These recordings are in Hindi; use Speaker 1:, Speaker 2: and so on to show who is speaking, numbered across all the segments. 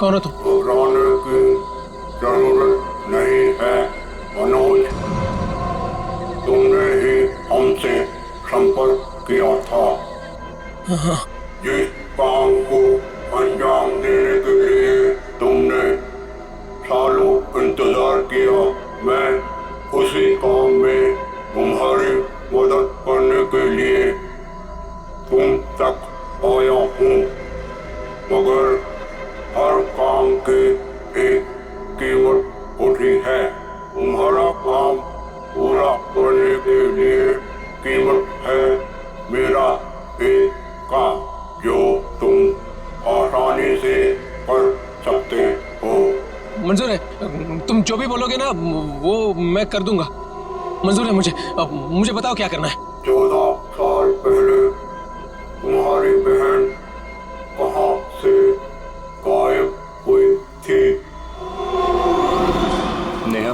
Speaker 1: कौन हो तुम?
Speaker 2: घबराने की जरूरत नहीं है मनोज, तुमने ही हमसे संपर्क किया था। जिस काम को अंजाम देने के लिए तुमने सालों इंतजार किया, मैं उसी काम में तुम्हारी मदद करने के लिए तुम तक आया हूँ, मगर हर काम की एक कीमत होती है। तुम्हारा काम पूरा करने के लिए कीमत है मेरा एक काम, जो तुम आसानी से कर सकते हो।
Speaker 1: मंजूर है, तुम जो भी बोलोगे ना वो मैं कर दूंगा। मंजूर है मुझे। मुझे बताओ क्या करना है।
Speaker 2: 14 साल पहले तुम्हारी बहन कहाँ से गायब हुई थी?
Speaker 3: नेहा,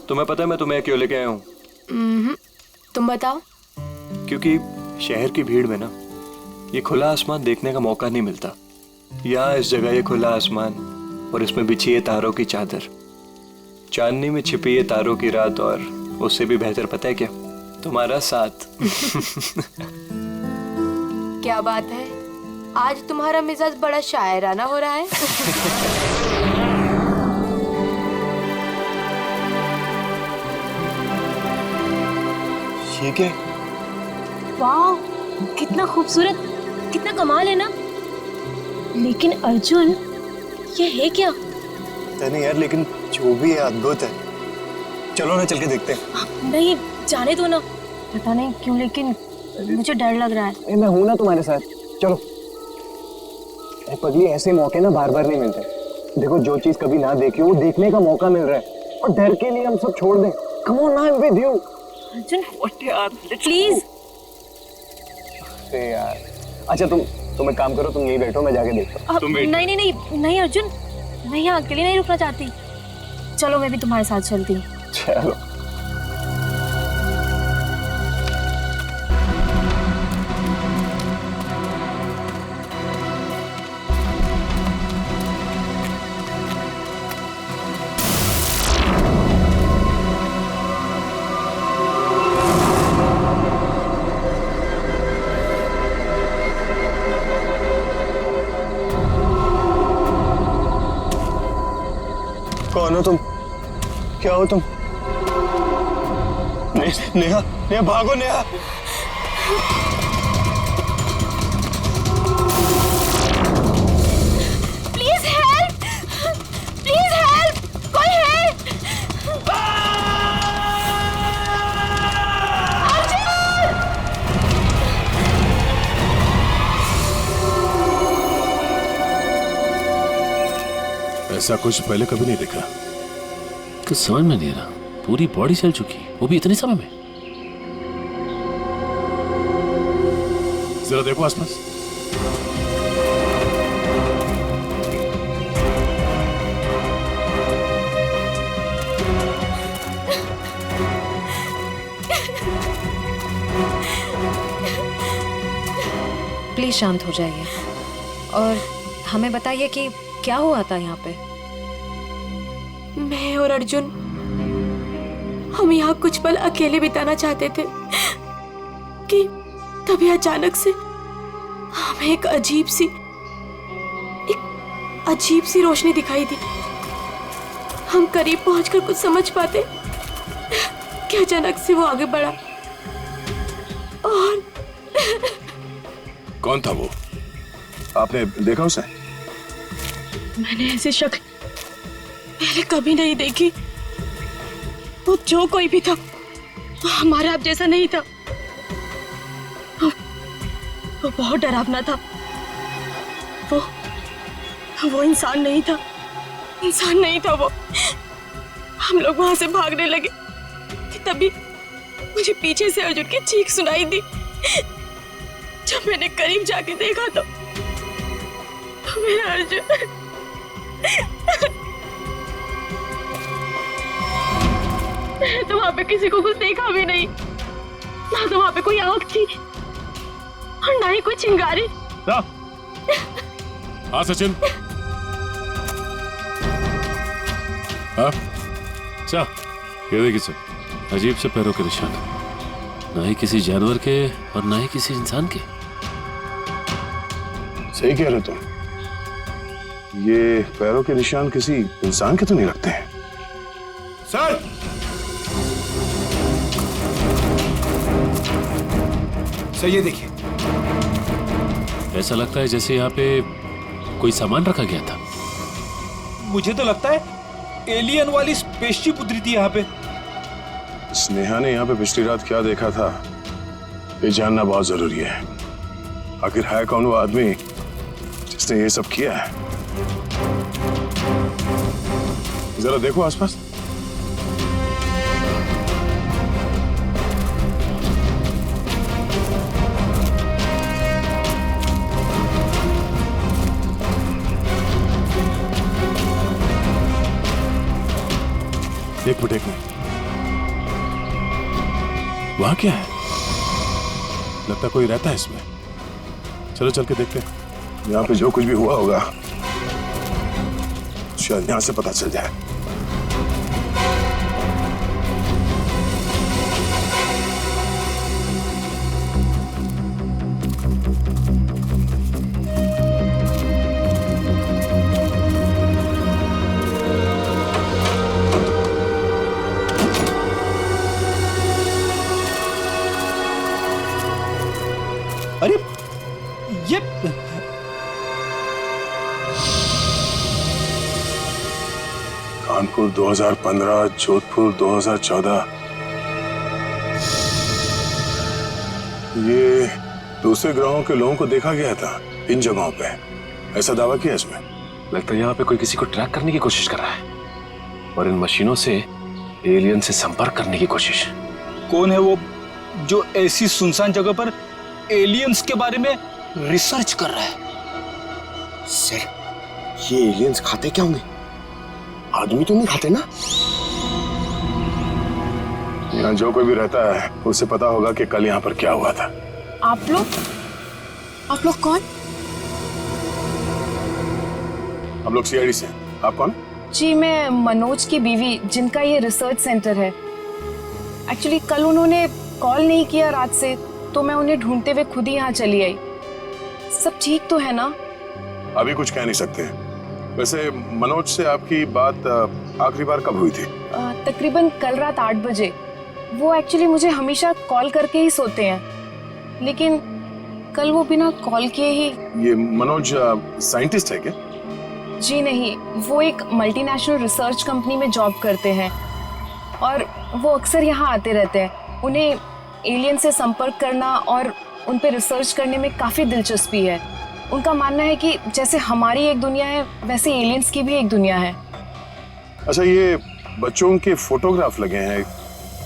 Speaker 3: तुम्हें पता है मैं तुम्हें क्यों लेके आया हूँ?
Speaker 4: तुम बताओ।
Speaker 3: क्योंकि शहर की भीड़ में ना ये खुला आसमान देखने का मौका नहीं मिलता। यहाँ इस जगह ये खुला आसमान और इसमें बिछी है तारों की चादर, चांदनी में छिपी है तारों की रात, और उससे भी बेहतर पता है क्या? तुम्हारा साथ।
Speaker 4: क्या बात है, आज तुम्हारा मिजाज बड़ा शायराना हो रहा है।
Speaker 3: ये क्या?
Speaker 5: वाह, कितना खूबसूरत, कितना कमाल है ना। लेकिन अर्जुन, ये है क्या?
Speaker 3: नहीं यार, लेकिन जो भी है अद्भुत है। चलो ना, चल के देखते हैं।
Speaker 5: नहीं, जाने दो ना। पता नहीं क्यों लेकिन मुझे डर लग रहा है।
Speaker 6: मैं हूं ना तुम्हारे साथ, चलो। अरे पगली, ऐसे मौके ना बार बार नहीं मिलते। देखो, जो चीज कभी ना देखी हो वो देखने का मौका मिल रहा है, और डर के लिए हम सब छोड़ दें। Come on, I am with you.
Speaker 5: Arjun, यार प्लीज।
Speaker 6: अरे यार, अच्छा तुम एक काम करो, तुम यहीं बैठो, मैं जाके देखता हूँ।
Speaker 5: नहीं नहीं नहीं नहीं अर्जुन, मैं यहाँ अकेले नहीं रुकना चाहती। चलो, मैं भी तुम्हारे साथ चलती हूँ।
Speaker 6: चलो।
Speaker 3: कौन हो तुम? क्या हो तुम? नेहा, नेहा भागो Neha.
Speaker 4: Please help, please help, कोई है?
Speaker 7: ऐसा कुछ पहले कभी नहीं देखा।
Speaker 8: कुछ समझ में नहीं आ रहा, पूरी बॉडी चल चुकी, वो भी इतने समय में।
Speaker 7: जरा देखो आसपास।
Speaker 9: प्लीज शांत हो जाइए और हमें बताइए कि क्या हुआ था यहाँ पे।
Speaker 4: मैं और अर्जुन, हम यहाँ कुछ पल अकेले बिताना चाहते थे कि तभी अचानक से हमें एक अजीब सी रोशनी दिखाई दी। हम करीब पहुंचकर कुछ समझ पाते कि अचानक से वो आगे बढ़ा और
Speaker 7: कौन था वो? आपने देखा उसे?
Speaker 5: मैंने ऐसी शक्ल पहले कभी नहीं देखी। वो जो कोई भी था, हमारे आप जैसा नहीं था। वो बहुत डरावना था। वो इंसान नहीं था, इंसान नहीं था वो। हम लोग वहां से भागने लगे कि तभी मुझे पीछे से अर्जुन की चीख सुनाई दी। जब मैंने करीब जाके देखा तो मेरा अर्जुन मैंने तो वहां पे किसी को कुछ देखा भी नहीं, ना तो वहां पे कोई आंख थी और ना ही कोई चिंगारी।
Speaker 7: हाँ सचिन, हाँ?
Speaker 8: चा, ये देखिए सर, अजीब से पैरों के निशान, ना ही किसी जानवर के और ना ही किसी इंसान के।
Speaker 7: सही कह रहे तुम। ये पैरों के निशान किसी इंसान के तो नहीं लगते हैं। सर!
Speaker 10: सर ये देखिए,
Speaker 8: ऐसा लगता है जैसे यहाँ पे कोई सामान रखा गया था।
Speaker 10: मुझे तो लगता है एलियन वाली स्पेसशिप उतरी थी यहाँ पे।
Speaker 7: स्नेहा ने यहाँ पे पिछली रात क्या देखा था, ये जानना बहुत जरूरी है। आखिर है कौन वो आदमी जिसने ये सब किया है? जरा देखो आसपास। एक मिनट वहां क्या है? लगता कोई रहता है इसमें। चलो चल के देखते हैं। यहाँ पे जो कुछ भी हुआ होगा शायद यहाँ से पता चल जाए।
Speaker 10: अरे ये
Speaker 7: कानपुर 2015, जोधपुर 2014। ये दूसरे ग्रहों के लोगों को देखा गया था इन जगहों पे, ऐसा दावा किया इसमें।
Speaker 1: लगता है यहाँ पे कोई किसी को ट्रैक करने की कोशिश कर रहा है और इन मशीनों से एलियन से संपर्क करने की कोशिश।
Speaker 10: कौन है वो जो ऐसी सुनसान जगह पर एलियंस के बारे में रिसर्च कर रहा है?
Speaker 2: सर, ये एलियंस खाते क्या होंगे? आदमी तो नहीं खाते ना?
Speaker 7: यहाँ जो कोई भी रहता है उसे पता होगा कि कल यहाँ पर क्या हुआ था।
Speaker 5: आप लोग कौन?
Speaker 7: हम लोग सीआईडी से। आप कौन?
Speaker 5: जी मैं मनोज की बीवी, जिनका ये रिसर्च सेंटर है। एक्चुअली कल उन्होंने कॉल नहीं किया रात से, तो मैं उन्हें ढूंढते हुए खुद ही यहाँ चली आई। सब ठीक तो है ना?
Speaker 7: अभी कुछ कह नहीं सकते। वैसे मनोज से आपकी बात आखिरी बार कब हुई थी?
Speaker 5: तकरीबन कल रात 8 बजे। वो एक्चुअली मुझे हमेशा कॉल करके ही सोते हैं, लेकिन कल वो बिना कॉल किए ही।
Speaker 7: ये मनोज साइंटिस्ट है क्या?
Speaker 5: जी नहीं, वो एक मल्टीनेशनल रिसर्च कंपनी में जॉब करते हैं और वो अक्सर यहाँ आते रहते हैं। उन्हें एलियन से संपर्क करना और उन पे रिसर्च करने में काफ़ी दिलचस्पी है। उनका मानना है कि जैसे हमारी एक दुनिया है, वैसे एलियंस की भी एक दुनिया है।
Speaker 7: अच्छा, ये बच्चों के फोटोग्राफ लगे हैं,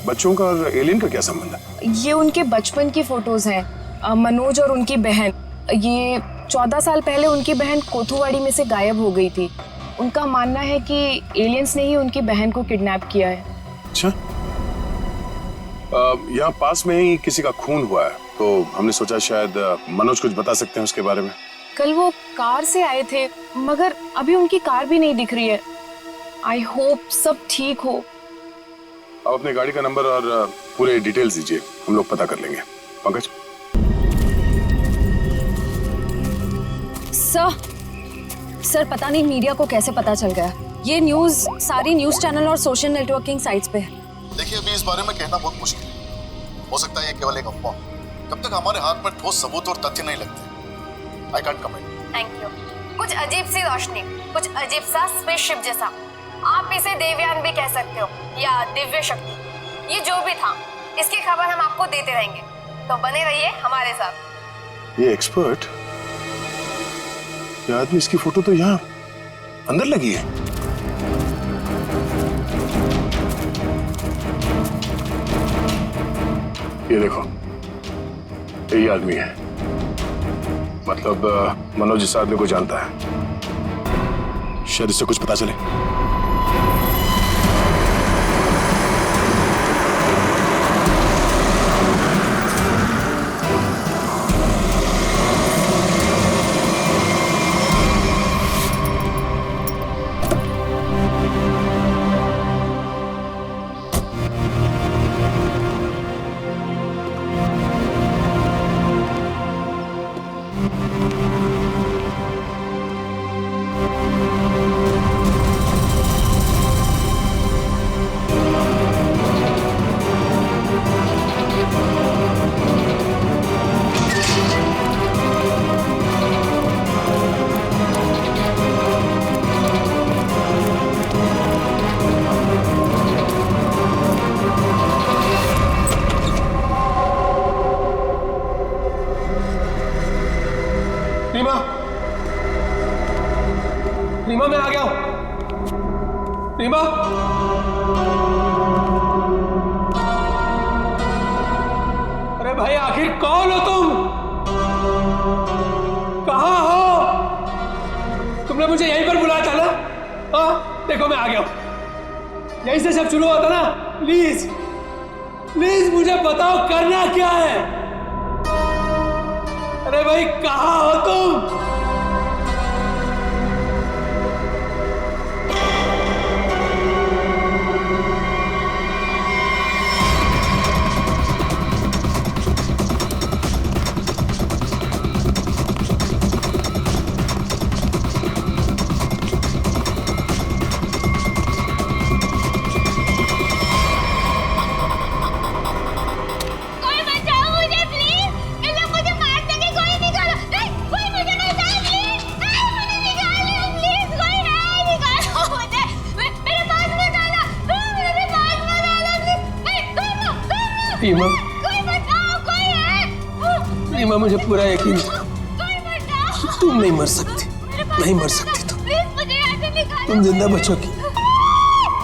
Speaker 7: बच्चों का और एलियन का क्या संबंध है?
Speaker 5: ये उनके बचपन की फोटोज हैं, मनोज और उनकी बहन। ये 14 साल पहले उनकी बहन कोथुवाड़ी में से गायब हो गई थी। उनका मानना है कि एलियंस ने ही उनकी बहन को किडनैप किया है।
Speaker 7: अच्छा, यहाँ पास में ही किसी का खून हुआ है, तो हमने सोचा शायद मनोज कुछ बता सकते हैं उसके बारे में।
Speaker 5: कल वो कार से आए थे, मगर अभी उनकी कार भी नहीं दिख रही है। आई होप सब ठीक हो।
Speaker 7: आप अपने गाड़ी का नंबर और पूरे डिटेल्स दीजिए, हम लोग पता कर लेंगे। पंकज।
Speaker 9: सर पता नहीं मीडिया को कैसे पता चल गया। ये न्यूज़ सारी न्यूज़ चैनल और सोशल नेटवर्किंग साइट्स पे है।
Speaker 11: देखिए, अभी इस बारे में कहना बहुत मुश्किल है। हो सकता है ये केवल एक अफवाह। जब तक हमारे हाथ में ठोस सबूत और तथ्य नहीं लगते, I can't comment.
Speaker 12: Thank you. कुछ अजीब सी रोशनी, कुछ अजीब सा स्पेसशिप जैसा, आप इसे देवयान भी कह सकते हो या दिव्य शक्ति। ये जो भी था, इसकी खबर हम आपको देते रहेंगे, तो बने रहिए हमारे साथ।
Speaker 7: ये एक्सपर्ट, ये आदमी, इसकी फोटो तो यहाँ अंदर लगी है। ये देखो, यही आदमी है। मतलब मनोज इस आदमी को जानता है। शायद इससे कुछ पता चले।
Speaker 1: आ गया हूं। रीमा, अरे भाई आखिर कौन हो तुम? कहां हो? तुमने मुझे यहीं पर बुलाया था ना? हाँ, देखो मैं आ गया हूं। यहीं से सब शुरू हुआ था ना? प्लीज प्लीज मुझे बताओ करना क्या है? अरे भाई कहां हो तुम? रीमा, रीमा मुझे पूरा यकीन था तुम नहीं मर सकती, नहीं मर सकती तुम जिंदा बचोगी,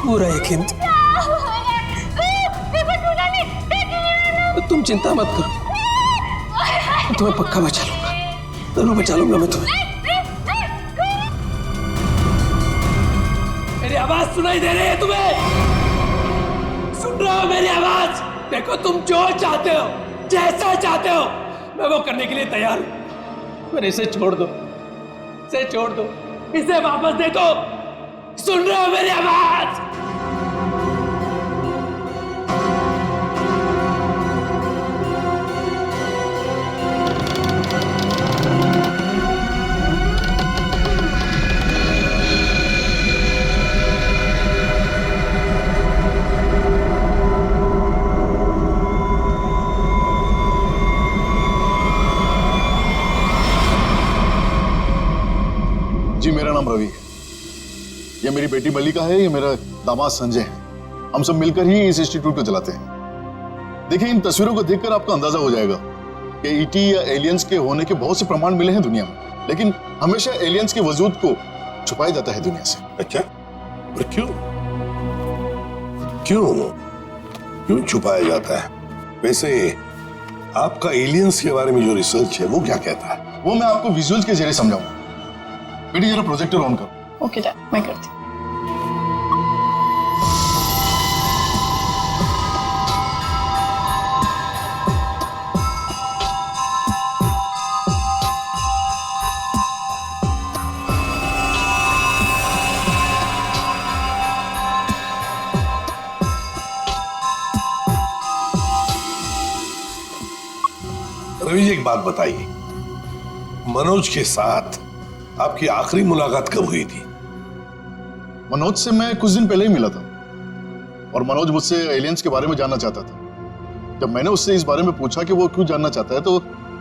Speaker 1: पूरा यकीन था। तुम चिंता मत करो, मैं तुम्हें पक्का बचा लूंगा, जरूर बचा लूंगा मैं तुम्हें। मेरी आवाज सुनाई दे रही है तुम्हें? सुन रहे हो मेरी आवाज? देखो तुम जो चाहते हो, जैसा चाहते हो, मैं वो करने के लिए तैयार हूं, पर इसे छोड़ दो, इसे छोड़ दो, इसे वापस दे दो। सुन रहे हो मेरी आवाज?
Speaker 11: जी मेरा नाम रवि है, ये मेरी बेटी मल्लिका है, ये मेरा दामाद संजय है। हम सब मिलकर ही इस इंस्टीट्यूट को चलाते हैं। देखिए इन तस्वीरों को देखकर आपको अंदाजा हो जाएगा कि ईटी या एलियंस के होने के बहुत से प्रमाण मिले हैं दुनिया में, लेकिन हमेशा एलियंस के वजूद को छुपाया जाता है दुनिया से।
Speaker 7: अच्छा, और क्यों क्यों क्यों छुपाया जाता है? वैसे आपका एलियंस के बारे में जो रिसर्च है वो क्या कहता है?
Speaker 11: वो मैं आपको विजुअल्स के जरिए समझाऊंगा। बेटी जरा प्रोजेक्टर ऑन करो।
Speaker 5: ओके डैड, मैं करती हूँ।
Speaker 7: रवि जी एक बात बताइए, मनोज के साथ आपकी आखिरी मुलाकात कब हुई थी?
Speaker 11: मनोज से मैं कुछ दिन पहले ही मिला था और मनोज मुझसे एलियंस के बारे में जानना चाहता था। जब मैंने उससे इस बारे में पूछा कि वो क्यों जानना चाहता है तो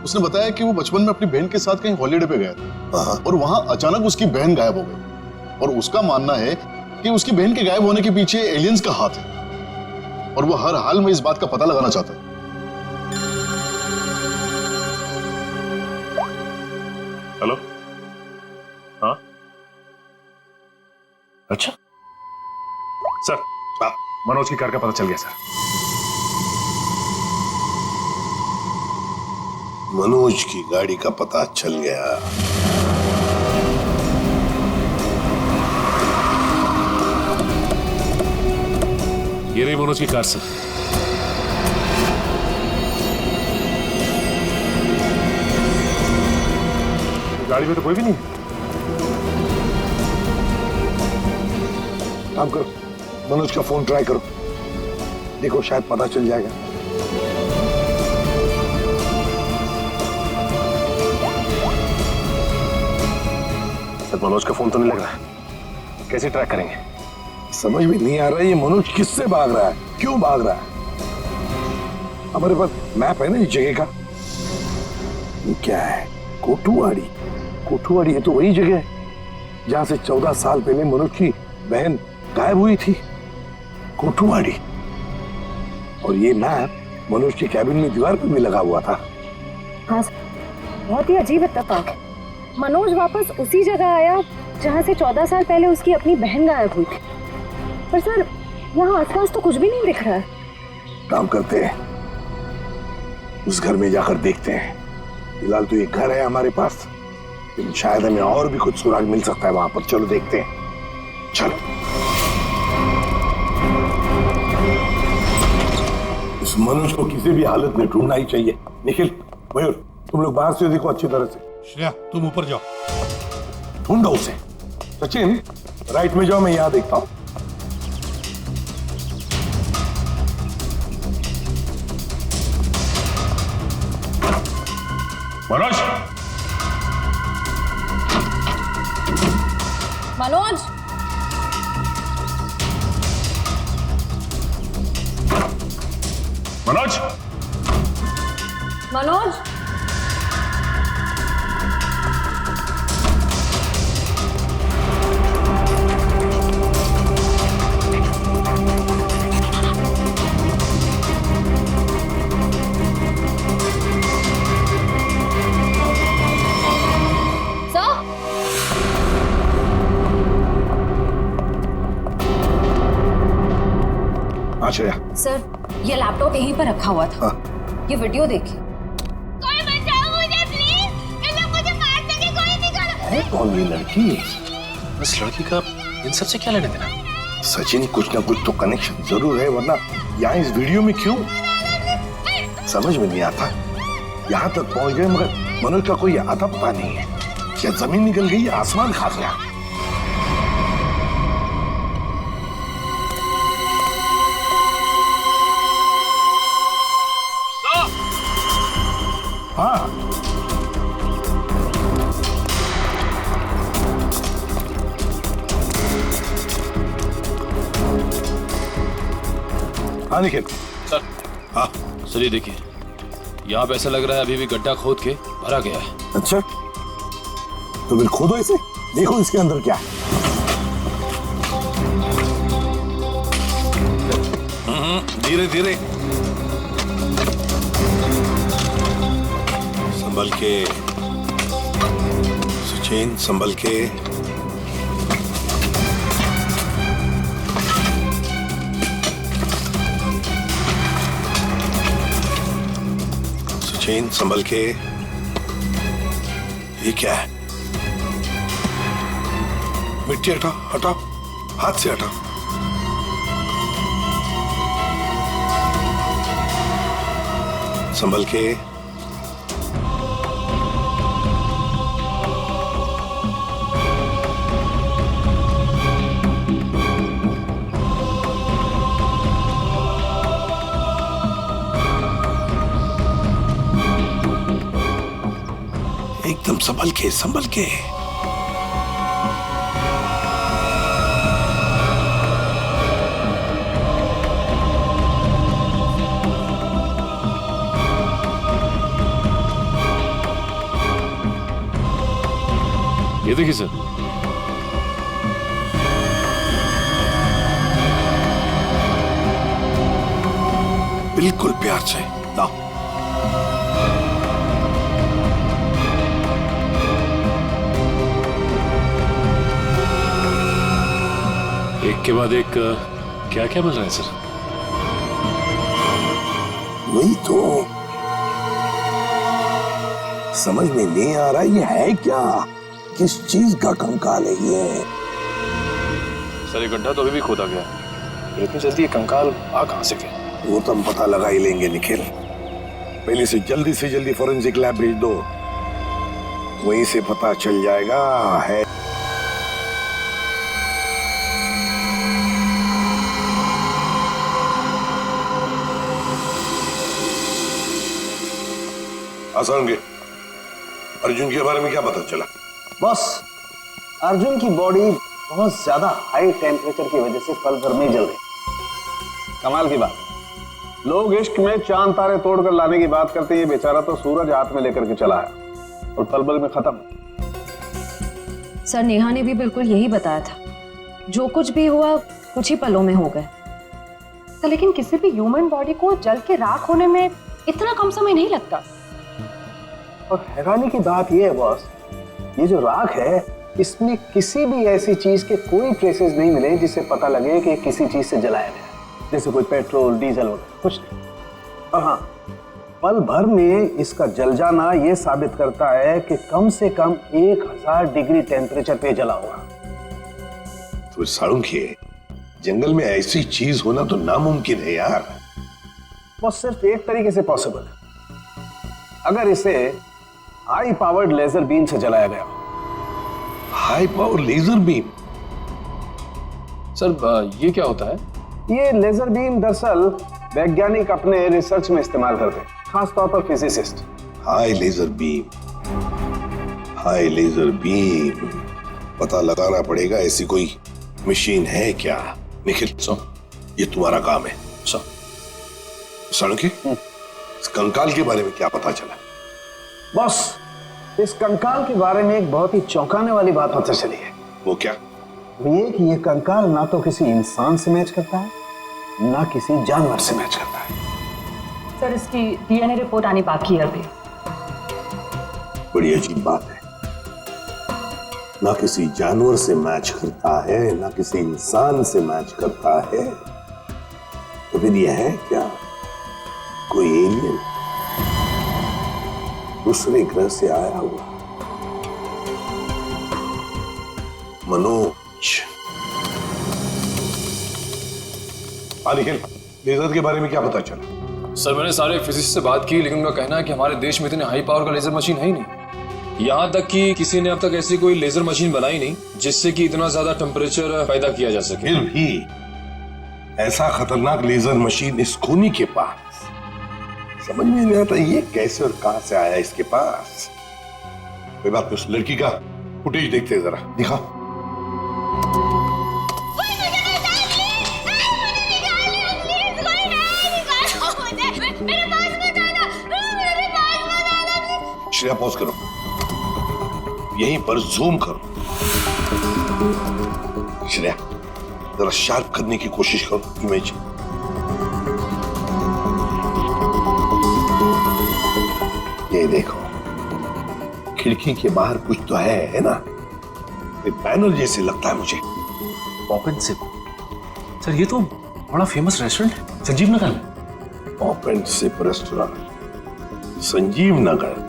Speaker 11: उसने बताया कि वो बचपन में अपनी बहन के साथ कहीं हॉलीडे पे गया था और वहां अचानक उसकी बहन गायब हो गई और उसका मानना है कि उसकी बहन के गायब होने के पीछे एलियंस का हाथ है और वो हर हाल में इस बात का पता लगाना चाहता है।
Speaker 7: हेलो, हाँ, अच्छा सर, मनोज की कार का पता चल गया सर। मनोज की गाड़ी का पता चल गया।
Speaker 8: ये रही मनोज की कार सर।
Speaker 7: गाड़ी में तो कोई भी नहीं।
Speaker 6: काम करो, मनोज का फोन ट्राई करो, देखो शायद पता चल जाएगा।
Speaker 7: सर मनोज का फोन तो नहीं लग रहा है, कैसे ट्रैक करेंगे?
Speaker 6: समझ में नहीं आ रहा है ये मनोज किससे भाग रहा है, क्यों भाग रहा है। हमारे पास मैप है ना इस जगह का। ये क्या है? कोठुआड़ी। कोठुआड़ी है तो वही जगह है जहां से 14 साल पहले मनोज की बहन गायब हुई थी। कोठुआड़ी। और ये मैप मनोज के कैबिन में दीवार पर भी लगा हुआ था।
Speaker 9: हाँ, बहुत ही अजीब इत्तेफाक है। मनोज वापस उसी जगह आया जहाँ से 14 साल पहले उसकी अपनी बहन गायब हुई थी। पर सर यहाँ आसपास तो कुछ भी नहीं दिख रहा है।
Speaker 6: काम करते हैं, उस घर में जाकर देखते हैं। फिलहाल तो ये घर है हमारे पास, लेकिन शायद हमें और भी कुछ सुराग मिल सकता है वहां पर। चलो देखते हैं, चलो। इस मनोज को किसी भी हालत में ढूंढना ही चाहिए। निखिल, मयूर, तुम लोग बाहर से देखो अच्छी तरह से।
Speaker 11: श्रेया तुम ऊपर जाओ,
Speaker 6: ढूंढो उसे। सचिन राइट में जाओ, मैं यहां देखता हूं।
Speaker 11: मनोज,
Speaker 9: मनोज,
Speaker 11: मनोज,
Speaker 9: मनोज,
Speaker 6: श्रेया।
Speaker 9: सर ये लैपटॉप यहीं पर रखा हुआ था। ये वीडियो देखिए।
Speaker 12: कोई बचाओ मुझे प्लीज, ये लोग मुझे मार देंगे, कोई निकालो।
Speaker 6: है कौन ये लड़की?
Speaker 1: इस लड़की का इन सब से क्या लेना देना?
Speaker 6: सचिन कुछ ना कुछ तो कनेक्शन जरूर है, वरना यहाँ इस वीडियो में क्यों? समझ में नहीं आता। यहाँ तक पहुंच गए मगर मनोज का कोई आता पता नहीं है। क्या जमीन निकल गई, आसमान खा गया? हाँ हाँ निखिल।
Speaker 8: सर।
Speaker 6: हाँ
Speaker 8: सर ये देखिए, यहाँ पे ऐसा लग रहा है अभी भी गड्ढा खोद के भरा गया है।
Speaker 6: अच्छा तो फिर खोदो इसे, देखो इसके अंदर क्या है।
Speaker 2: धीरे धीरे, संभल के सचिन, संभल के। सचिन संभल के। ये क्या है? मिट्टी हटाओ, हटाओ, हाथ से हटाओ। संभल के। एकदम संभल के, संभल के।
Speaker 8: ये देखिए सर,
Speaker 2: बिल्कुल प्यार से लाओ।
Speaker 8: एक के बाद एक क्या क्या मिल रहा है सर?
Speaker 6: वही तो समझ में नहीं आ रहा, ये है क्या? किस चीज का कंकाल है ये?
Speaker 3: सर ये गड्ढा तो अभी भी खोदा गया है, इतनी जल्दी ये कंकाल आ कहां से गए?
Speaker 6: वो तो हम पता लगा ही लेंगे निखिल। पहले से जल्दी फोरेंसिक लैब भेज दो, वहीं से पता चल जाएगा है। आसान के अर्जुन के बारे में क्या पता चला?
Speaker 13: बॉस, अर्जुन की बॉडी बहुत ज्यादा हाई टेम्परेचर की वजह से पल भर में जल गई। कमाल की बात, लोग इश्क में चांद तारे तोड़कर लाने की बात करते हैं, ये बेचारा तो सूरज हाथ में लेकर के चला है और पल भर में खत्म।
Speaker 9: सर नेहा ने भी बिल्कुल यही बताया था, जो कुछ भी हुआ कुछ ही पलों में हो गए।
Speaker 5: तो लेकिन किसी भी ह्यूमन बॉडी को जल के राख होने में इतना कम समय नहीं लगता।
Speaker 13: और हैरानी की बात यह है बॉस, ये जो राख है इसमें किसी भी ऐसी चीज के कोई ट्रेसेस नहीं मिले जिससे पता लगे कि किसी चीज से जलाया गया, जैसे कोई पेट्रोल डीजल वगैरह कुछ नहीं। और हाँ, पल भर में इसका जल जाना यह साबित करता है कि कम से कम 1000 डिग्री टेम्परेचर पे जला होगा।
Speaker 6: तो साळुंखे, जंगल में ऐसी चीज होना तो नामुमकिन है यार।
Speaker 13: वो सिर्फ एक तरीके से पॉसिबल है, अगर इसे हाई पावर्ड लेजर बीम से जलाया गया।
Speaker 6: High power laser beam?
Speaker 3: Sir ये क्या होता है?
Speaker 13: ये लेजर बीम दरअसल वैज्ञानिक अपने रिसर्च में इस्तेमाल करते हैं, खासतौर पर फिजिसिस्ट।
Speaker 6: हाई लेजर बीम, पता लगाना पड़ेगा ऐसी कोई मशीन है क्या। निखिल, ये तुम्हारा काम है। साळुंखे, इस कंकाल के बारे में क्या पता चला?
Speaker 13: बॉस, इस कंकाल के बारे में एक बहुत ही चौंकाने वाली बात पता चली है।
Speaker 6: वो क्या?
Speaker 13: वो ये कि ये कंकाल ना तो किसी इंसान से मैच करता है, ना किसी जानवर से मैच करता है।
Speaker 14: सर, इसकी डीएनए रिपोर्ट आनी बाकी है अभी।
Speaker 6: बड़ी अजीब बात है, ना किसी जानवर से मैच करता है, ना किसी इंसान से मैच करता है। तो फिर यह है क्या, कोई एलियन दूसरे ग्रह से आया हुआ? मनोज, निखिल, लेजर के बारे में क्या पता चला?
Speaker 3: सर, मैंने सारे फिजिसिस्ट से बात की, लेकिन उनका कहना है कि हमारे देश में इतने हाई पावर का लेजर मशीन है ही नहीं। यहाँ तक कि किसी ने अब तक ऐसी कोई लेजर मशीन बनाई नहीं जिससे कि इतना ज्यादा टेम्परेचर पैदा किया जा सके।
Speaker 6: फिर भी ऐसा खतरनाक लेजर मशीन इस खूनी के पास, समझ में नहीं आता ये कैसे और कहां से आया इसके पास। कोई बात नहीं, उस लड़की का फुटेज देखते हैं जरा, दिखाओ। श्रेया, पॉज करो, यहीं पर जूम करो। श्रेया, जरा शार्प करने की कोशिश करो इमेज। ये देखो, खिड़की के बाहर कुछ तो है ना? ये बैनर जैसे लगता है मुझे।
Speaker 8: Pop and SIP. सर, ये तो बड़ा फेमस रेस्टोरेंट है, संजीव नगर में।
Speaker 6: Pop and sip restaurant, Sanjeev Nagar.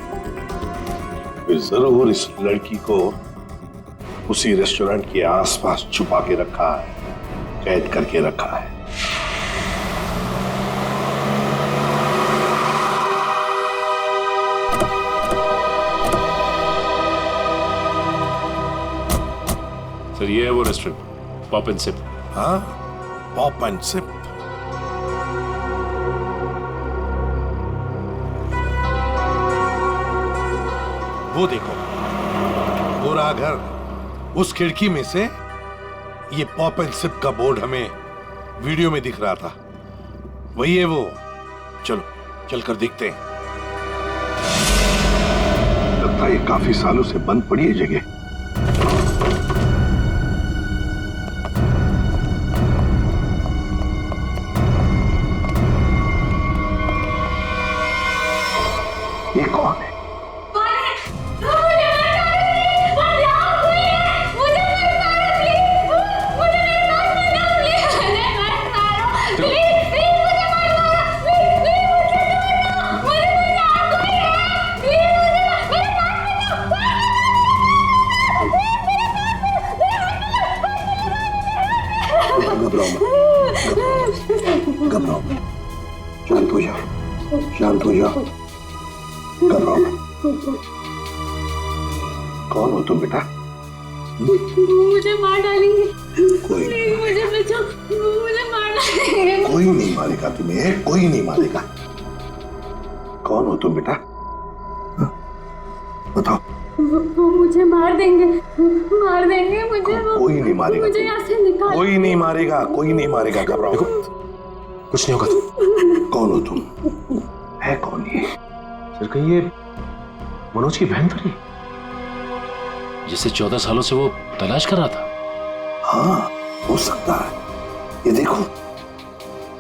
Speaker 6: फिर जरूर इस लड़की को उसी रेस्टोरेंट के आसपास छुपा के रखा है, कैद करके रखा है।
Speaker 8: सर, ये है वो रेस्टोरेंट, पॉप एंड सिप।
Speaker 6: हाँ, पॉप एंड सिप। वो देखो, पूरा घर, उस खिड़की में से ये पॉप एंड सिप का बोर्ड हमें वीडियो में दिख रहा था। वही है वो। चलो चलकर देखते हैं। लगता है ये काफी सालों से बंद पड़ी है जगह। ये कौन है? घबराओ मत, शांत हो जाओ, शांत हो जाओ, घबराओ मत। कौन हो तुम बेटा?
Speaker 5: मुझे मार डालेंगे।
Speaker 6: कोई नहीं,
Speaker 5: मुझे बचाओ, मुझे मार डालेंगे।
Speaker 6: कोई नहीं मारेगा तुम्हें, कोई नहीं मारेगा। कौन हो तुम बेटा? बताओ।
Speaker 5: वो मुझे मार देंगे मुझे।
Speaker 6: कोई नहीं मारेगा,
Speaker 5: मुझे यहाँ से निकाल।
Speaker 6: कोई नहीं मारेगा, कोई नहीं मारेगा। घबराओ,
Speaker 3: कुछ नहीं होगा।
Speaker 6: कौन हो तुम? है कौन ये?
Speaker 8: सर, कहीं ये मनोज की बहन तो नहीं, जिसे 14 सालों से वो तलाश कर रहा था?
Speaker 6: हाँ, हो सकता है। ये देखो,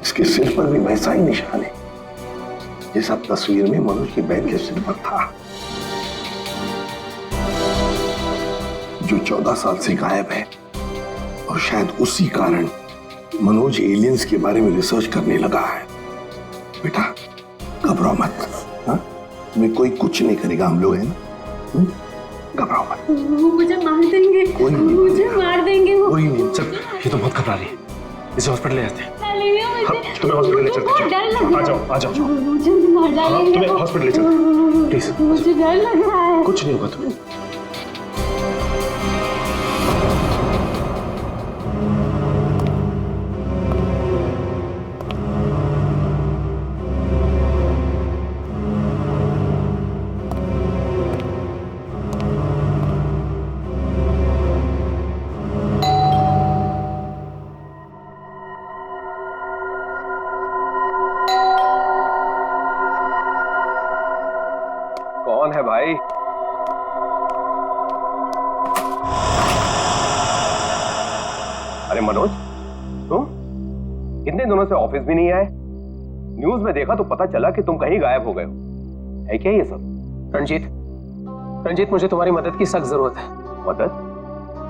Speaker 6: इसके सिर पर भी वैसा ही निशान है जैसा तस्वीर में मनोज की बहन के सिर पर था। जो 14 साल से गायब है, और शायद उसी कारण मनोज एलियंस के बारे में रिसर्च करने लगा है। बेटा घबराओ मत, हाँ? तुम्हें कोई कुछ नहीं करेगा, हम लोग हैं ना, घबराओ मत।
Speaker 5: वो मुझे मार देंगे,
Speaker 6: कोई नहीं,
Speaker 5: मुझे मार देंगे वो।
Speaker 6: कोई नहीं।
Speaker 1: चल, ये तो बहुत घबरा रही है, इसे हॉस्पिटल ले जाते हैं।
Speaker 5: तुम्हें
Speaker 1: हॉस्पिटल ले चलते हैं।
Speaker 5: डर लग रहा है।
Speaker 1: आ जाओ।
Speaker 5: मुझे मार डालेंगे।
Speaker 1: तुम्हें हॉस्पिटल ले चलते हैं, प्लीज।
Speaker 5: मुझे डर लग रहा है।
Speaker 1: कुछ नहीं होगा तुम्हें।
Speaker 13: कौन है भाई? अरे मनोज, तुम कितने दिनों से ऑफिस भी नहीं आए? न्यूज में देखा तो पता चला कि तुम कहीं गायब हो गए हो। है क्या ये सब?
Speaker 1: रंजीत, मुझे तुम्हारी मदद की सख्त जरूरत है।
Speaker 13: मदद?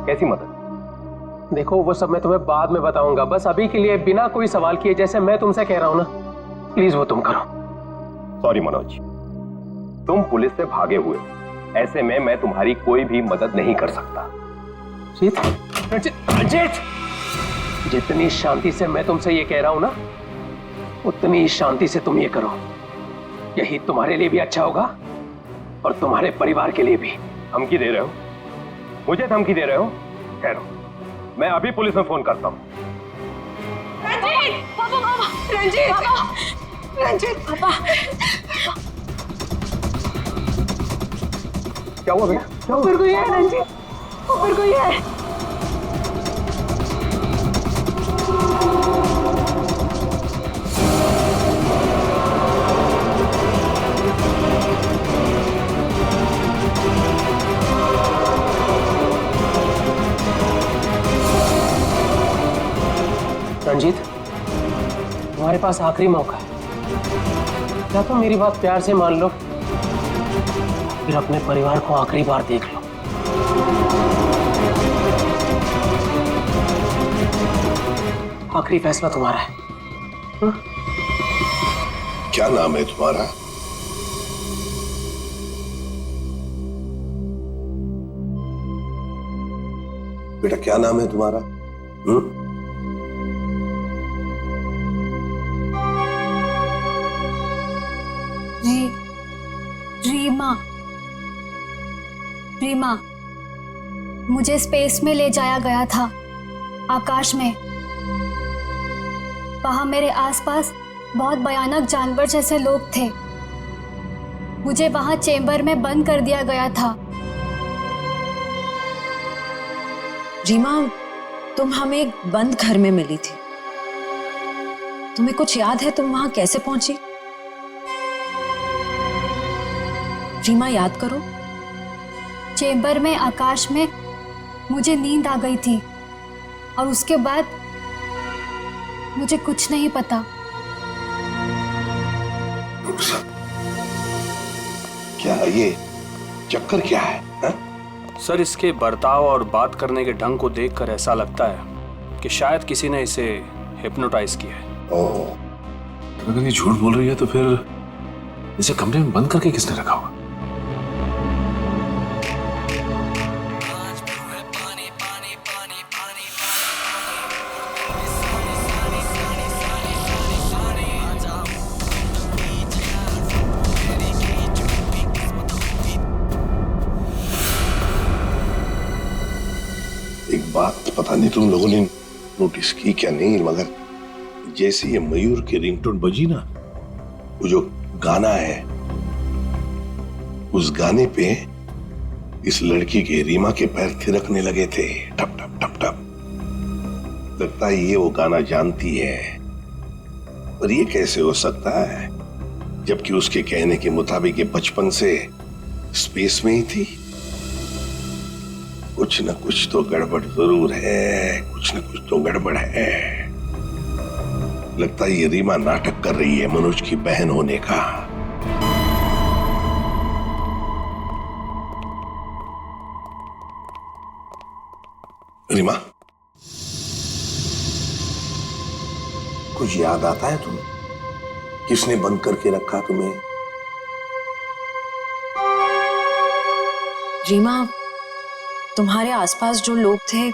Speaker 13: कैसी मदद?
Speaker 1: देखो, वो सब मैं तुम्हें बाद में बताऊंगा, बस अभी के लिए बिना कोई सवाल किए जैसे मैं तुमसे कह रहा हूं ना, प्लीज वो तुम करो।
Speaker 13: सॉरी मनोज, तुम पुलिस से भागे हुए, ऐसे में मैं तुम्हारी कोई भी मदद नहीं कर सकता।
Speaker 1: रंजीत, जितनी शांति से मैं तुमसे ये कह रहा हूं ना, उतनी शांति से तुम ये करो। यही तुम्हारे लिए भी अच्छा होगा और तुम्हारे परिवार के लिए भी।
Speaker 13: धमकी दे रहे हो? मुझे धमकी दे रहे हो? ठहरो, मैं अभी पुलिस में फोन करता हूं।
Speaker 5: रंजीत, पापा, रंजीत, रंजीत, पापा।
Speaker 13: क्या हुआ बेटा?
Speaker 5: ऊपर कोई है रंजीत, ऊपर कोई है।
Speaker 1: रंजीत, तुम्हारे पास आखिरी मौका है, क्या तुम मेरी बात प्यार से मान लो, फिर अपने परिवार को आखिरी बार देख लो। आखिरी फैसला तुम्हारा है।
Speaker 6: क्या नाम है तुम्हारा? बेटा क्या नाम है तुम्हारा?
Speaker 9: रीमा, मुझे स्पेस में ले जाया गया था, आकाश में। वहां मेरे आसपास बहुत भयानक जानवर जैसे लोग थे। मुझे वहां चेंबर में बंद कर दिया गया था।
Speaker 15: रीमा, तुम हमें एक बंद घर में मिली थी। तुम्हें कुछ याद है तुम वहां कैसे पहुंची? रीमा, याद करो।
Speaker 9: चेंबर में आकाश में मुझे नींद आ गई थी और उसके बाद मुझे कुछ नहीं पता।
Speaker 6: क्या ये चक्कर क्या है, हा?
Speaker 16: सर, इसके बर्ताव और बात करने के ढंग को देखकर ऐसा लगता है कि शायद किसी ने इसे हिप्नोटाइज किया है।
Speaker 6: ओह,
Speaker 7: अगर ये झूठ बोल रही है तो फिर इसे कमरे में बंद करके किसने रखा होगा?
Speaker 6: एक बात पता नहीं तुम लोगों ने नोटिस की क्या नहीं, मगर जैसे ये मयूर की रिंगटोन बजी ना, वो जो गाना है, उस गाने पे इस लड़की के रीमा के पैर थिरकने लगे थे, टप टप टप टप। लगता है ये वो गाना जानती है, पर ये कैसे हो सकता है जबकि उसके कहने के मुताबिक ये बचपन से स्पेस में ही थी। कुछ न कुछ तो गड़बड़ जरूर है, कुछ न कुछ तो गड़बड़ है। लगता है ये रीमा नाटक कर रही है मनोज की बहन होने का। रीमा, कुछ याद आता है तुम्हें? किसने बंद करके रखा तुम्हें?
Speaker 15: रीमा, तुम्हारे आसपास जो लोग थे,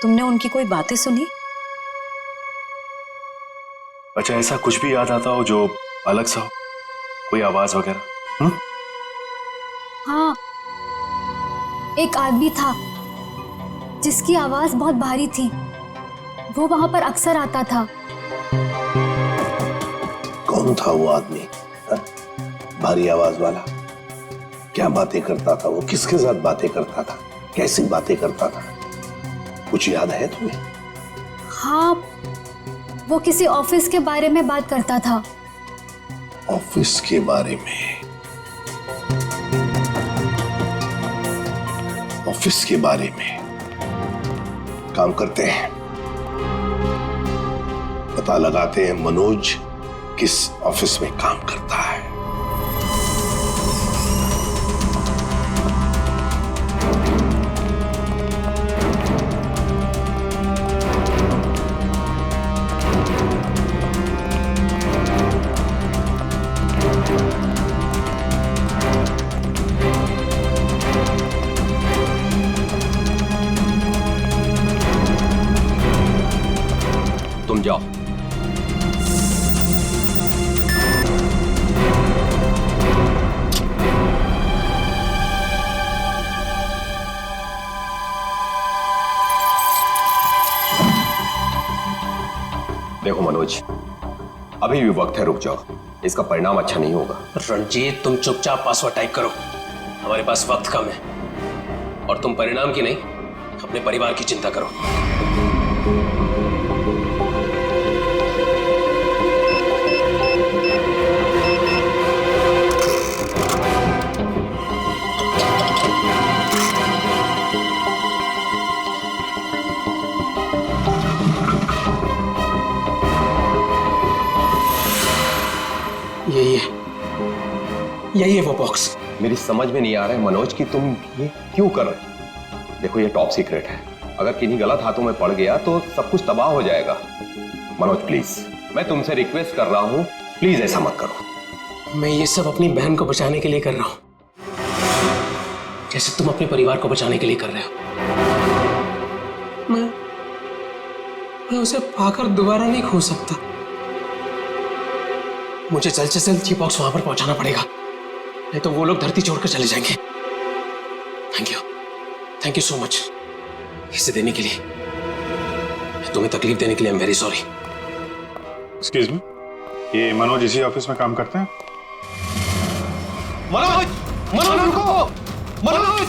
Speaker 15: तुमने उनकी कोई बातें सुनी?
Speaker 17: अच्छा, ऐसा कुछ भी याद आता हो जो अलग सा हो, कोई आवाज वगैरह?
Speaker 9: हाँ, एक आदमी था जिसकी आवाज बहुत भारी थी। वो वहां पर अक्सर आता था।
Speaker 6: कौन था वो आदमी? भारी आवाज वाला? क्या बातें करता था वो? किसके साथ बातें करता था? कैसी बातें करता था? कुछ याद है तुम्हें?
Speaker 9: हाँ, वो किसी ऑफिस के बारे में बात करता था।
Speaker 6: ऑफिस के बारे में? ऑफिस के बारे में? काम करते हैं, पता लगाते हैं मनोज किस ऑफिस में काम करता है।
Speaker 18: तुम जाओ। देखो मनोज, अभी भी वक्त है, रुक जाओ। इसका परिणाम अच्छा नहीं होगा।
Speaker 1: रणजीत, तुम चुपचाप पासवर्ड टाइप करो, हमारे पास वक्त कम है। और तुम परिणाम की नहीं, अपने परिवार की चिंता करो। यही है वो बॉक्स।
Speaker 18: मेरी समझ में नहीं आ रहा है मनोज कि तुम ये क्यों कर रहे हो। देखो, ये टॉप सीक्रेट है, अगर किन्हीं गलत हाथों में पड़ गया तो सब कुछ तबाह हो जाएगा। मनोज प्लीज, मैं तुमसे रिक्वेस्ट कर रहा हूं, प्लीज ऐसा मत करो।
Speaker 1: मैं ये सब अपनी बहन को बचाने के लिए कर रहा हूं, जैसे तुम अपने परिवार को बचाने के लिए कर रहे हो। मैं उसे पाकर दोबारा नहीं खो सकता। मुझे जल्द से जल्द ये बॉक्स वहां पर पहुंचाना पड़ेगा, नहीं तो वो लोग धरती छोड़कर चले जाएंगे। थैंक यू सो मच इसे देने के लिए, तुम्हें तकलीफ देने के लिए। I am very sorry.
Speaker 7: Excuse me, ये मनोज इसी ऑफिस में काम करते हैं?
Speaker 1: मनोज, मनोज रुको, मनोज!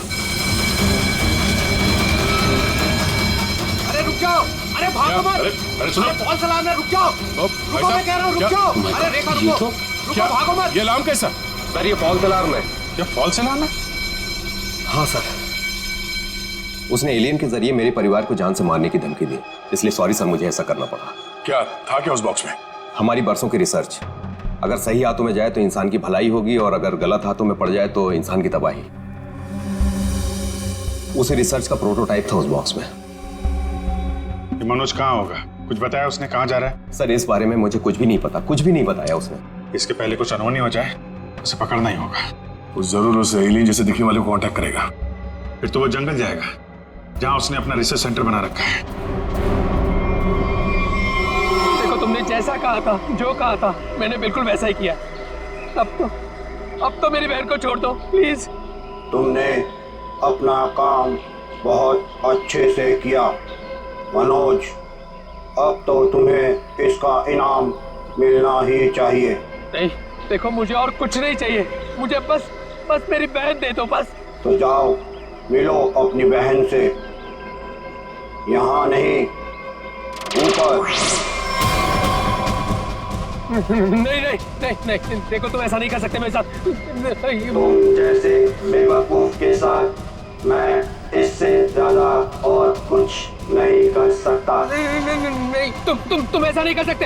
Speaker 2: अरे रुक जाओ, अरे भागो मत!
Speaker 7: अरे सुनो,
Speaker 2: फॉल्स अलार्म है, रुक जाओ! रुको, मैं कह रहा हूँ, रुक जाओ! अरे रेखा रुको, रुको, भागो मत!
Speaker 7: ये अलार्म कैसा?
Speaker 18: सर, ये फॉल्स अलार्म है।
Speaker 7: क्या फॉल्स अलार्म है?
Speaker 18: हाँ सर, उसने एलियन के जरिए मेरे परिवार को जान से मारने की धमकी दी, इसलिए सॉरी सर, मुझे ऐसा करना पड़ा।
Speaker 7: क्या था क्या उस बॉक्स में?
Speaker 18: हमारी बरसों की रिसर्च, अगर सही हाथों में जाए तो इंसान की भलाई होगी, और अगर गलत हाथों में पड़ जाए तो इंसान की तबाही। उसे रिसर्च का प्रोटोटाइप था उस बॉक्स में।
Speaker 7: ये मनोज कहाँ होगा? कुछ बताया उसने? कहाँ जा रहा है?
Speaker 18: सर, इस बारे में मुझे कुछ भी नहीं पता, कुछ भी नहीं बताया उसने।
Speaker 7: इसके पहले कुछ अनहोनी हो जाए, उसे पकड़ना ही होगा। वो जरूर उस एलियन जैसे दिखने वाले को कांटेक्ट करेगा, फिर तो वो जंगल जाएगा जहां उसने अपना रिसर्च सेंटर बना रखा है।
Speaker 1: देखो, तुमने जैसा कहा था, जो कहा था, मैंने बिल्कुल वैसा ही किया। अब तो मेरी बहन को छोड़ दो प्लीज।
Speaker 13: तुमने अपना काम बहुत अच्छे से किया मनोज, अब तो तुम्हें इसका इनाम मिलना ही चाहिए।
Speaker 1: नहीं, देखो, मुझे और कुछ नहीं चाहिए, मुझे बस मेरी बहन दे दो बस।
Speaker 13: तो जाओ, मिलो अपनी बहन से, यहाँ नहीं, ऊपर।
Speaker 1: नहीं, देखो, तुम ऐसा नहीं कर सकते मेरे साथ।
Speaker 13: तुम जैसे बेवकूफ के साथ मैं इससे ज्यादा और कुछ नहीं कर सकता।
Speaker 1: नहीं, तुम ऐसा नहीं कर सकते।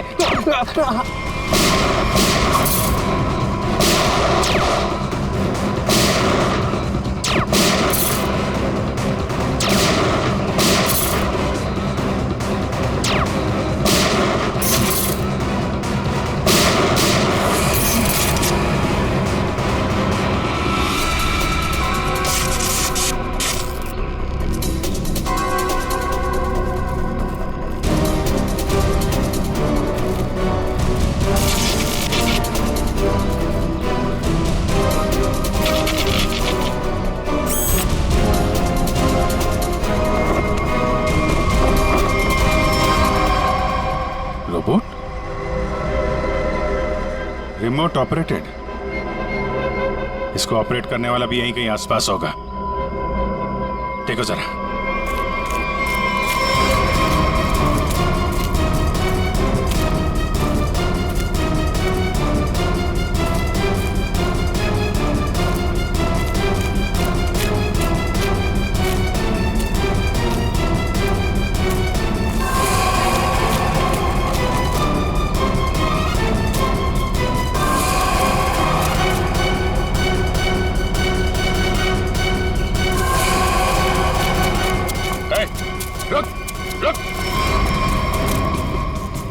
Speaker 19: Remote operated? इसको ऑपरेट करने वाला भी यहीं कहीं आसपास होगा। देखो जरा।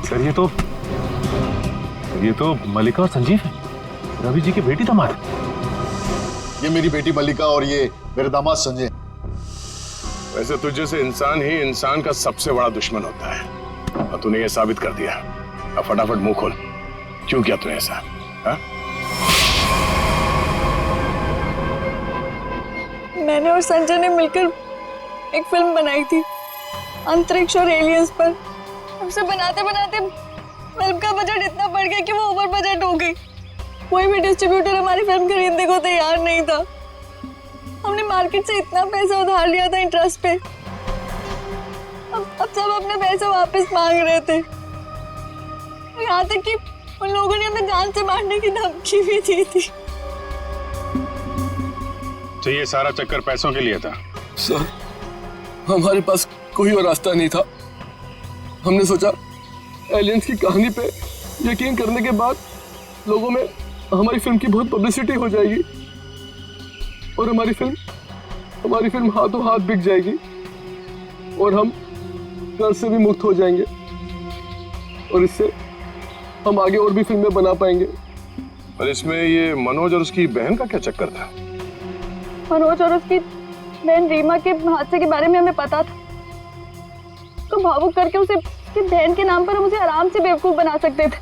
Speaker 19: सर ये तो मल्लिका और संजीव है, रवि जी की बेटी दामाद।
Speaker 11: ये मेरी बेटी मल्लिका और ये मेरे दामाद संजय।
Speaker 7: वैसे तुझ जैसे इंसान ही इंसान का सबसे बड़ा दुश्मन होता है, और तूने ये साबित कर दिया। अब फटाफट मुंह खोल, क्यों किया तूने ऐसा? हा?
Speaker 5: मैंने और संजय ने मिलकर एक फिल्म बनाई थी अंतरिक्ष और एलियंस पर। उसे बनाते बनाते फिल्म का बजट इतना बढ़ गया कि वो ओवर बजट हो गई। कोई भी डिस्ट्रीब्यूटर हमारी फिल्म खरीदने को तैयार नहीं था। हमने मार्केट से इतना पैसा उधार लिया था इंटरेस्ट पे। अब सब अपने पैसे वापस मांग रहे थे। यहाँ तक कि उन लोगों ने हमें जान से मारने की धमकी भी दी थी।
Speaker 19: तो ये सारा चक्कर पैसों के लिए था?
Speaker 1: सर, हमारे पास कोई और रास्ता नहीं था। हमने सोचा एलियंस की कहानी पे यकीन करने के बाद लोगों में हमारी फिल्म की बहुत पब्लिसिटी हो जाएगी और हमारी फिल्म हाथों हाथ बिक जाएगी और हम कर्ज से भी मुक्त हो जाएंगे और इससे हम आगे और भी फिल्में बना पाएंगे।
Speaker 7: और इसमें ये मनोज और उसकी बहन का क्या चक्कर था?
Speaker 5: मनोज और उसकी बहन रीमा के हादसे के बारे में हमें पता था, तो भावुक करके उसे उसकी बहन के नाम पर हम उसे आराम से बेवकूफ बना सकते थे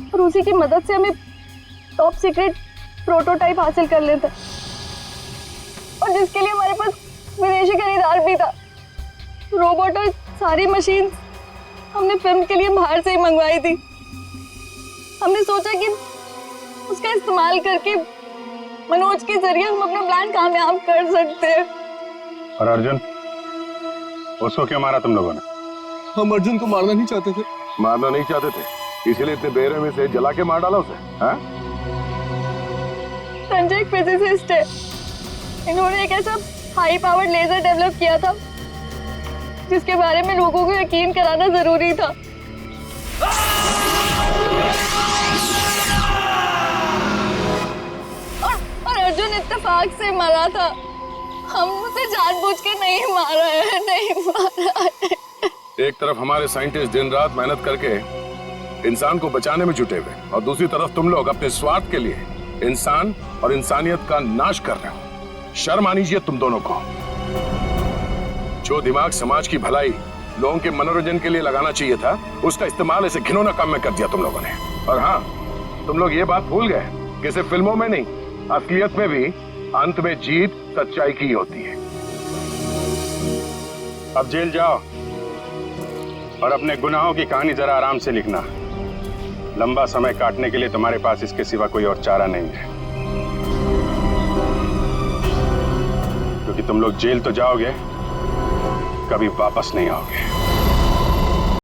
Speaker 5: और उसी की मदद से हमें टॉप सीक्रेट प्रोटोटाइप हासिल कर लेता, और जिसके लिए हमारे पास विदेशी खरीदार भी था। रोबोट और सारी मशीन हमने फिल्म के लिए बाहर से ही मंगवाई थी। हमने सोचा कि उसका इस्तेमाल करके मनोज के जरिए हम अपना प्लान कामयाब कर सकते हैं।
Speaker 19: और अर्जुन, उसको क्यों मारा तुम लोगों ने?
Speaker 1: हम अर्जुन को मारना नहीं चाहते थे।
Speaker 7: मारना नहीं चाहते थे, इसलिए इतने बेरहमी से जला के मार डाला उसे? हाँ?
Speaker 5: संजय एक फिजिसिस्ट है। इन्होंने एक ऐसा हाई पावर्ड लेजर डेवलप किया था जिसके बारे में लोगों को यकीन कराना जरूरी था। और अर्जुन इत्तेफाक से मरा था। हम उसे जानबूझ के नहीं मारा है, नहीं मारा है।
Speaker 7: एक तरफ हमारे साइंटिस्ट दिन रात मेहनत करके इंसान को बचाने में जुटे हुए, और दूसरी तरफ तुम लोग अपने स्वार्थ के लिए इंसान और इंसानियत का नाश कर रहे हो। शर्म आनी चाहिए तुम दोनों को। जो दिमाग समाज की भलाई, लोगों के मनोरंजन के लिए लगाना चाहिए था, उसका इस्तेमाल ऐसे घिनौना काम में कर दिया तुम लोगों ने। और हाँ, तुम लोग ये बात भूल गए कि सिर्फ फिल्मों में नहीं, असलियत में भी अंत में जीत सच्चाई की होती है।
Speaker 19: अब जेल जाओ और अपने गुनाहों की कहानी जरा आराम से लिखना। लंबा समय काटने के लिए तुम्हारे पास इसके सिवा कोई और चारा नहीं है, क्योंकि तुम लोग जेल तो जाओगे, कभी वापस नहीं आओगे।